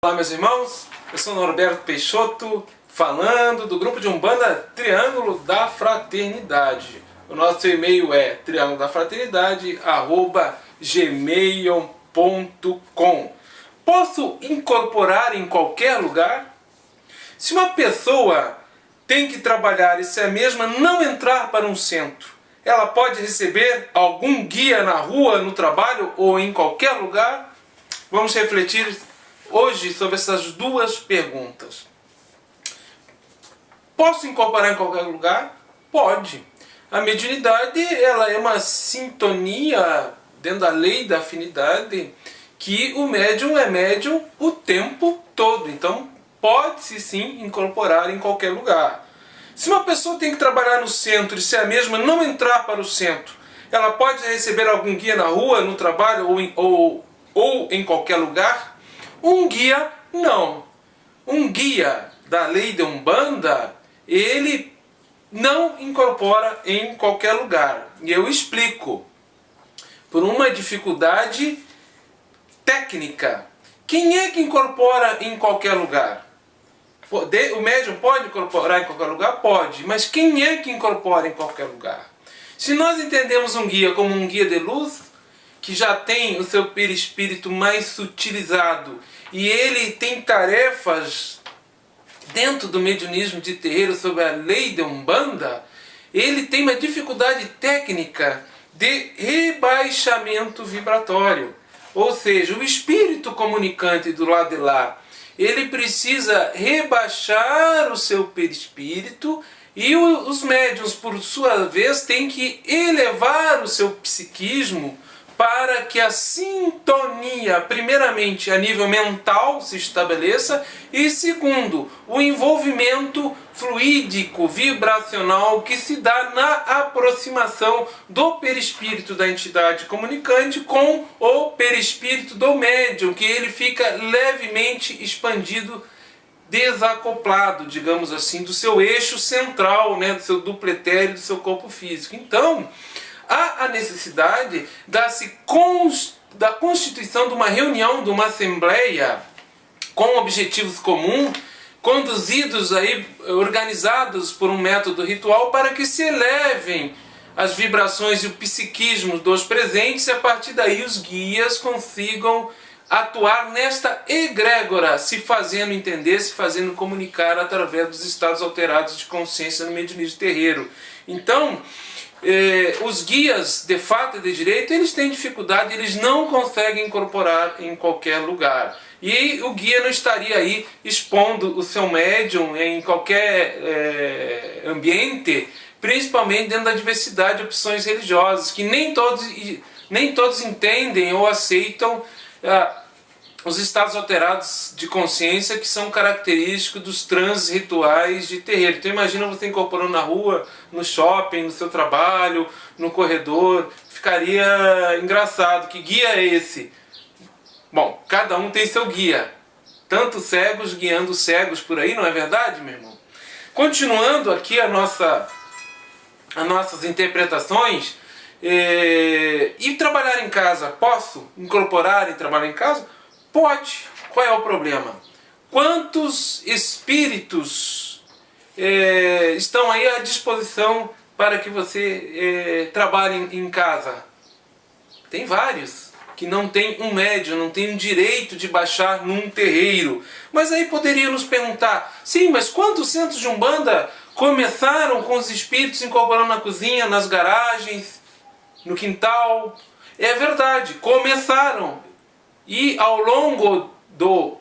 Olá, meus irmãos, eu sou Norberto Peixoto, falando do grupo de Umbanda Triângulo da Fraternidade. O nosso e-mail é triangulodafraternidade@gmail.com. Posso incorporar em qualquer lugar? Se uma pessoa tem que trabalhar e se a mesma não entrar para um centro, ela pode receber algum guia na rua, no trabalho ou em qualquer lugar? Vamos refletir hoje sobre essas duas perguntas. Posso incorporar em qualquer lugar? Pode. A mediunidade, ela é uma sintonia dentro da lei da afinidade, que o médium é médium o tempo todo. Então pode-se sim incorporar em qualquer lugar. Se uma pessoa tem que trabalhar no centro e se a mesma não entrar para o centro, ela pode receber algum guia na rua, no trabalho ou em qualquer lugar? Um guia, não. Um guia da lei de Umbanda, ele não incorpora em qualquer lugar. E eu explico. Por uma dificuldade técnica. Quem é que incorpora em qualquer lugar? O médium pode incorporar em qualquer lugar? Pode. Mas quem é que incorpora em qualquer lugar? Se nós entendemos um guia como um guia de luz, que já tem o seu perispírito mais sutilizado e ele tem tarefas dentro do mediunismo de terreiro sobre a lei de Umbanda, ele tem uma dificuldade técnica de rebaixamento vibratório. Ou seja, o espírito comunicante do lado de lá, ele precisa rebaixar o seu perispírito e os médiuns, por sua vez, têm que elevar o seu psiquismo para que a sintonia, primeiramente a nível mental, se estabeleça e, segundo, o envolvimento fluídico, vibracional que se dá na aproximação do perispírito da entidade comunicante com o perispírito do médium, que ele fica levemente expandido, desacoplado, digamos assim, do seu eixo central, né, do seu duplo etéreo, do seu corpo físico. Então, há a necessidade da constituição de uma reunião, de uma assembleia com objetivos comuns, conduzidos aí, organizados por um método ritual, para que se elevem as vibrações e o psiquismo dos presentes e a partir daí os guias consigam atuar nesta egrégora, se fazendo entender, se fazendo comunicar através dos estados alterados de consciência no mediunismo terreiro. Então, os guias de fato e de direito, eles têm dificuldade, eles não conseguem incorporar em qualquer lugar. E o guia não estaria aí expondo o seu médium em qualquer ambiente, principalmente dentro da diversidade de opções religiosas, que nem todos entendem ou aceitam os estados alterados de consciência que são característicos dos transes rituais de terreiro. Então imagina você incorporando na rua, no shopping, no seu trabalho, no corredor. Ficaria engraçado. Que guia é esse? Bom, cada um tem seu guia. Tanto cegos guiando cegos por aí, não é verdade, meu irmão? Continuando aqui as nossas interpretações, e trabalhar em casa, posso incorporar e trabalhar em casa? Pode. Qual é o problema? Quantos espíritos estão aí à disposição para que você trabalhe em casa? Tem vários que não tem um médium, não tem um direito de baixar num terreiro. Mas aí poderia nos perguntar, sim, mas quantos centros de Umbanda começaram com os espíritos incorporando na cozinha, nas garagens, no quintal? É verdade, começaram. E ao longo do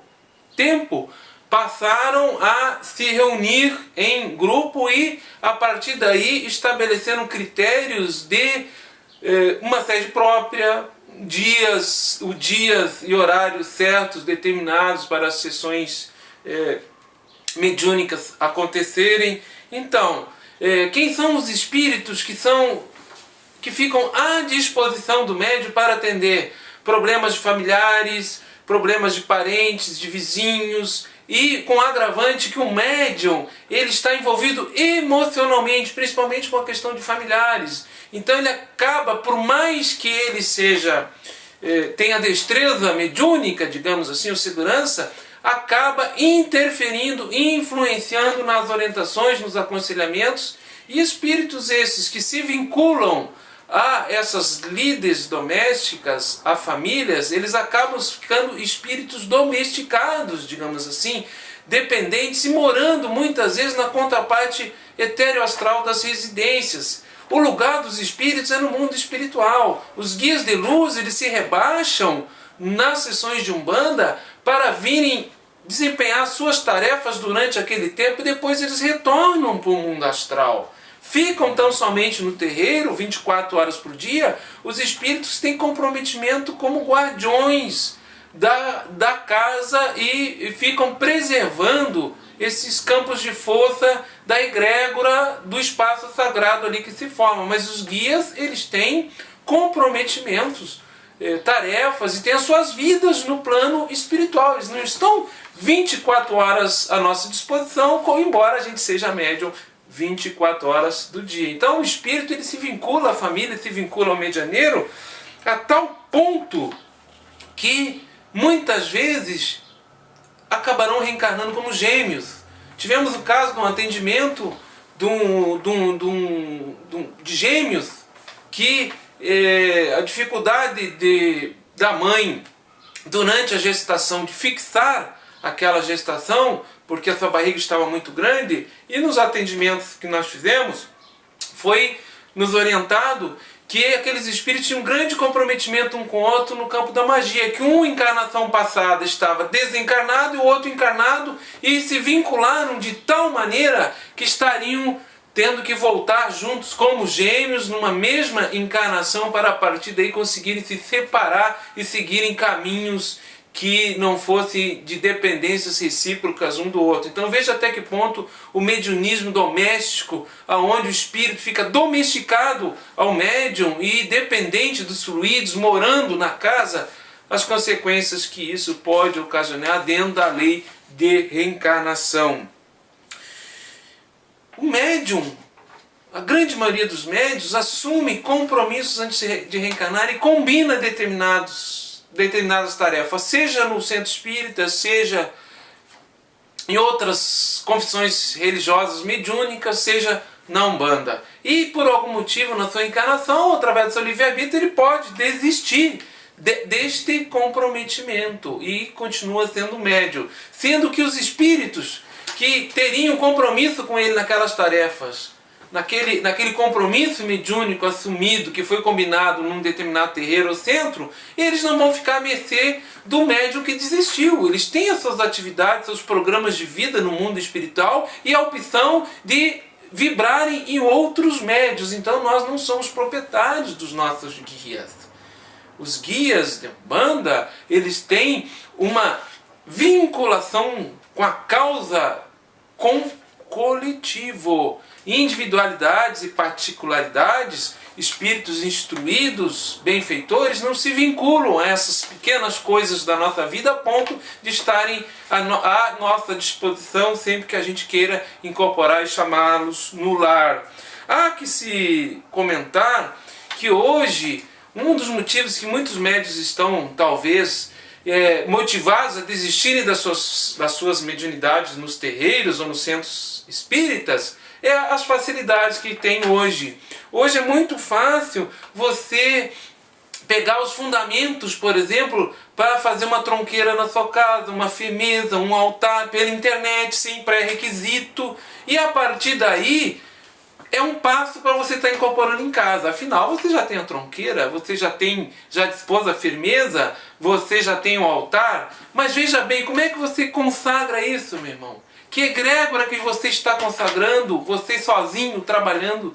tempo passaram a se reunir em grupo e a partir daí estabeleceram critérios de uma sede própria, dias e horários certos determinados para as sessões mediúnicas acontecerem. Então, quem são os espíritos que ficam à disposição do médium para atender problemas de familiares, problemas de parentes, de vizinhos, e com agravante que o médium ele está envolvido emocionalmente, principalmente com a questão de familiares. Então ele acaba, por mais que ele tenha destreza mediúnica, digamos assim, ou segurança, acaba interferindo, influenciando nas orientações, nos aconselhamentos, e espíritos esses que se vinculam a essas líderes domésticas, a famílias, eles acabam ficando espíritos domesticados, digamos assim, dependentes e morando muitas vezes na contraparte etéreo-astral das residências. O lugar dos espíritos é no mundo espiritual. Os guias de luz, eles se rebaixam nas sessões de Umbanda para virem desempenhar suas tarefas durante aquele tempo e depois eles retornam para o mundo astral. Ficam tão somente no terreiro, 24 horas por dia. Os espíritos têm comprometimento como guardiões da casa e ficam preservando esses campos de força da egrégora do espaço sagrado ali que se forma. Mas os guias, eles têm comprometimentos, tarefas e têm as suas vidas no plano espiritual. Eles não estão 24 horas à nossa disposição, embora a gente seja médium 24 horas do dia. Então o espírito, ele se vincula à família, se vincula ao medianeiro a tal ponto que muitas vezes acabarão reencarnando como gêmeos. Tivemos o caso de um atendimento de gêmeos que a dificuldade da mãe durante a gestação de fixar aquela gestação, porque a sua barriga estava muito grande, e nos atendimentos que nós fizemos, foi nos orientado que aqueles espíritos tinham um grande comprometimento um com o outro no campo da magia, que um encarnação passada estava desencarnado e o outro encarnado, e se vincularam de tal maneira que estariam tendo que voltar juntos como gêmeos numa mesma encarnação para a partir daí conseguirem se separar e seguirem caminhos que não fossem de dependências recíprocas um do outro. Então veja até que ponto o mediunismo doméstico, aonde o espírito fica domesticado ao médium e dependente dos fluidos, morando na casa, as consequências que isso pode ocasionar dentro da lei de reencarnação. O médium, a grande maioria dos médios, assume compromissos antes de reencarnar e combina determinadas tarefas, seja no centro espírita, seja em outras confissões religiosas mediúnicas, seja na Umbanda. E por algum motivo, na sua encarnação, através do seu livre-arbítrio, ele pode desistir deste comprometimento e continua sendo médium. Sendo que os espíritos que teriam compromisso com ele naquelas tarefas, naquele compromisso mediúnico assumido, que foi combinado num determinado terreiro ou centro, eles não vão ficar à mercê do médium que desistiu. Eles têm as suas atividades, seus programas de vida no mundo espiritual e a opção de vibrarem em outros médios. Então nós não somos proprietários dos nossos guias. Os guias de Umbanda, eles têm uma vinculação com a causa, com o coletivo. Individualidades e particularidades, espíritos instruídos, benfeitores, não se vinculam a essas pequenas coisas da nossa vida a ponto de estarem à nossa disposição sempre que a gente queira incorporar e chamá-los no lar. Há que se comentar que hoje, um dos motivos que muitos médiuns estão, talvez, motivados a desistirem das suas mediunidades nos terreiros ou nos centros espíritas, é as facilidades que tem hoje. Hoje é muito fácil você pegar os fundamentos, por exemplo, para fazer uma tronqueira na sua casa, uma firmeza, um altar pela internet, sem pré-requisito. E a partir daí, é um passo para você estar incorporando em casa. Afinal, você já tem a tronqueira, você já dispôs a firmeza, você já tem o altar. Mas veja bem, como é que você consagra isso, meu irmão? Que egrégora que você está consagrando, você sozinho, trabalhando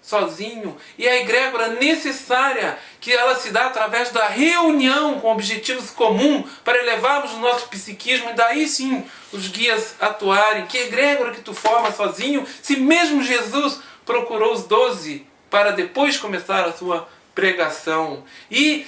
sozinho. E a egrégora necessária, que ela se dá através da reunião com objetivos comuns para elevarmos o nosso psiquismo e daí sim os guias atuarem. Que egrégora que tu forma sozinho, se mesmo Jesus procurou os 12 para depois começar a sua pregação. E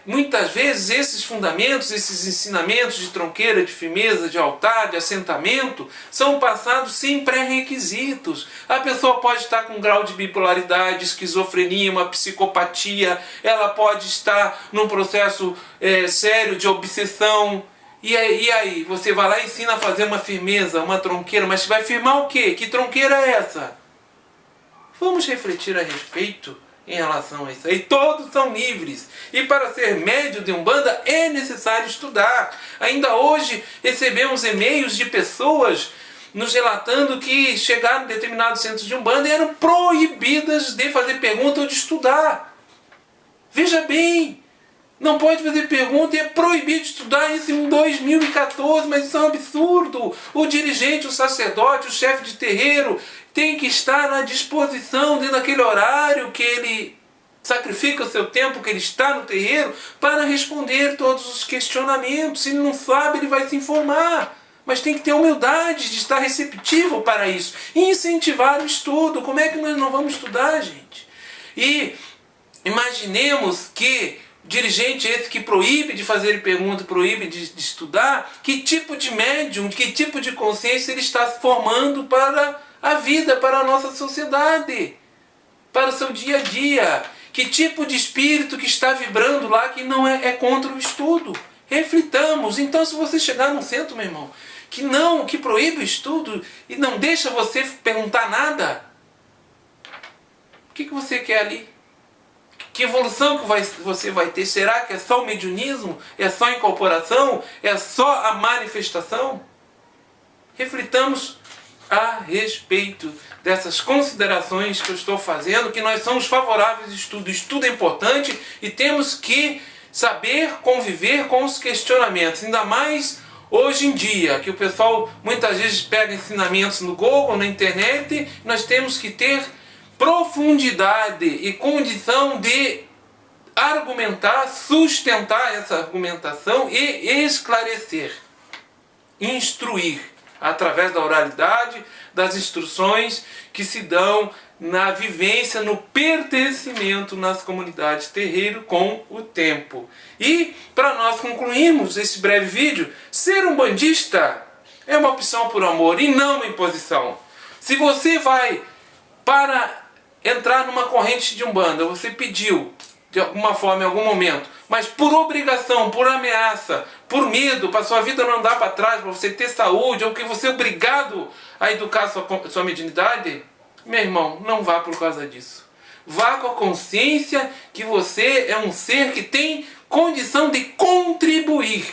muitas vezes esses fundamentos, esses ensinamentos de tronqueira, de firmeza, de altar, de assentamento, são passados sem pré-requisitos. A pessoa pode estar com um grau de bipolaridade, esquizofrenia, uma psicopatia, ela pode estar num processo sério de obsessão. E aí, você vai lá e ensina a fazer uma firmeza, uma tronqueira, mas vai firmar o quê? Que tronqueira é essa? Vamos refletir a respeito em relação a isso aí. Todos são livres. E para ser médium de Umbanda é necessário estudar. Ainda hoje recebemos e-mails de pessoas nos relatando que chegaram em determinados centros de Umbanda e eram proibidas de fazer pergunta ou de estudar. Veja bem, não pode fazer pergunta e é proibido de estudar isso em 2014, mas isso é um absurdo. O dirigente, o sacerdote, o chefe de terreiro tem que estar à disposição dentro daquele horário que ele sacrifica o seu tempo, que ele está no terreiro, para responder todos os questionamentos. Se ele não sabe, ele vai se informar. Mas tem que ter humildade de estar receptivo para isso. E incentivar o estudo. Como é que nós não vamos estudar, gente? E imaginemos que dirigente esse que proíbe de fazer pergunta, proíbe de estudar, que tipo de médium, que tipo de consciência ele está formando para a vida, para a nossa sociedade, para o seu dia a dia. Que tipo de espírito que está vibrando lá que não é contra o estudo. Reflitamos. Então, se você chegar num centro, meu irmão, que proíbe o estudo e não deixa você perguntar nada, o que você quer ali? Que evolução que você vai ter? Será que é só o mediunismo? É só a incorporação? É só a manifestação? Reflitamos a respeito dessas considerações que eu estou fazendo, que nós somos favoráveis ao estudo. O estudo é importante e temos que saber conviver com os questionamentos. Ainda mais hoje em dia, que o pessoal muitas vezes pega ensinamentos no Google, na internet. Nós temos que ter profundidade e condição de argumentar, sustentar essa argumentação e esclarecer, instruir através da oralidade, das instruções que se dão na vivência, no pertencimento nas comunidades terreiro com o tempo. E para nós concluirmos esse breve vídeo, ser um bandista é uma opção por amor e não uma imposição. Se você vai para entrar numa corrente de Umbanda, você pediu de alguma forma, em algum momento, mas por obrigação, por ameaça, por medo, para sua vida não andar para trás, para você ter saúde, ou que você é obrigado a educar sua mediunidade, meu irmão, não vá por causa disso. Vá com a consciência que você é um ser que tem condição de contribuir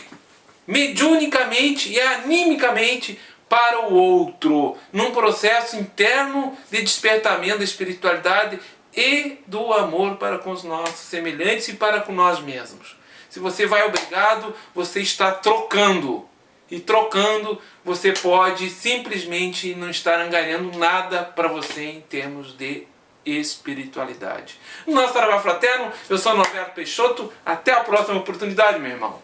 mediunicamente e animicamente para o outro, num processo interno de despertamento da espiritualidade e do amor para com os nossos semelhantes e para com nós mesmos. Se você vai obrigado, você está trocando. E trocando, você pode simplesmente não estar angariando nada para você em termos de espiritualidade. No nosso trabalho fraterno, eu sou Norberto Peixoto. Até a próxima oportunidade, meu irmão.